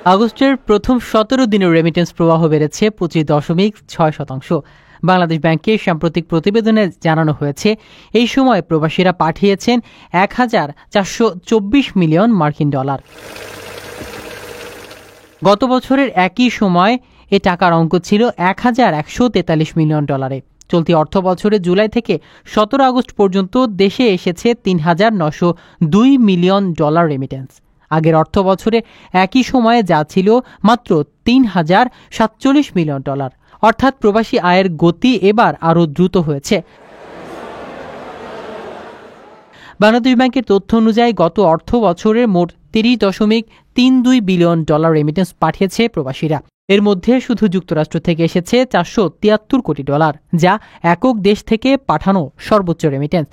আগস্টের প্রথম 17 দিনের রেমিটেন্স প্রবাহ বেড়েছে 25.6%। বাংলাদেশ ব্যাংকের সাম্প্রতিক প্রতিবেদনে জানানো হয়েছে, এই সময় প্রবাসীরা পাঠিয়েছেন 1,424 মিলিয়ন মার্কিন ডলার। গত বছরের একই সময় এ টাকার অঙ্ক ছিল 1,143 মিলিয়ন ডলারে। চলতি অর্থ বছরে জুলাই থেকে 17 আগস্ট পর্যন্ত দেশে এসেছে 3,902 মিলিয়ন ডলার রেমিটেন্স। আগের অর্থ বছরে একই সময়ে যা ছিল মাত্র 3,047 মিলিয়ন ডলার। অর্থাৎ প্রবাসী আয়ের গতি এবার আরও দ্রুত হয়েছে। বাংলাদেশ ব্যাংকের তথ্য অনুযায়ী গত অর্থ বছরে মোট 30.32 বিলিয়ন ডলার রেমিটেন্স পাঠিয়েছে প্রবাসীরা। এর মধ্যে শুধু যুক্তরাষ্ট্র থেকে এসেছে 473 কোটি ডলার, যা একক দেশ থেকে পাঠানো সর্বোচ্চ রেমিটেন্স।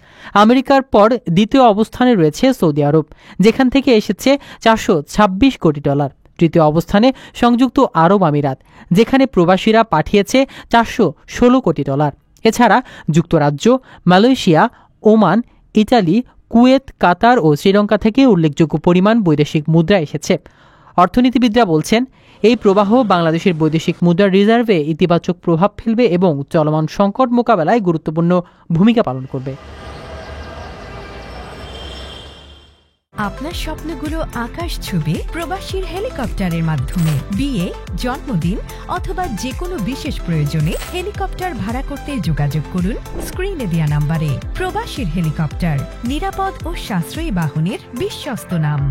আমেরিকার পর দ্বিতীয় অবস্থানে রয়েছে সৌদি আরব, যেখান থেকে এসেছে 426 কোটি ডলার। তৃতীয় অবস্থানে সংযুক্ত আরব আমিরাত, যেখানে প্রবাসীরা পাঠিয়েছে 416 কোটি ডলার। এছাড়া যুক্তরাজ্য, মালয়েশিয়া, ওমান, ইতালি, কুয়েত, কাতার ও শ্রীলঙ্কা থেকে উল্লেখযোগ্য পরিমাণ বৈদেশিক মুদ্রা এসেছে। অর্থনীতিবিদরা বলছেন, এই প্রবাহ বাংলাদেশের বৈদেশিক মুদ্রার রিজার্ভে ইতিবাচক প্রভাব ফেলবে এবং চলমান সংকট মোকাবেলায় গুরুত্বপূর্ণ ভূমিকা পালন করবে। আপনার স্বপ্নগুলো আকাশ ছুবে প্রবাসীর হেলিকপ্টারের মাধ্যমে। বিয়ে, জন্মদিন অথবা যে কোনো বিশেষ প্রয়োজনে হেলিকপ্টার ভাড়া করতে যোগাযোগ করুন স্ক্রিনে দেয়া নাম্বারে। প্রবাসীর হেলিকপ্টার, নিরাপদ ও সাশ্রয়ী বাহনের বিশ্বস্ত নাম।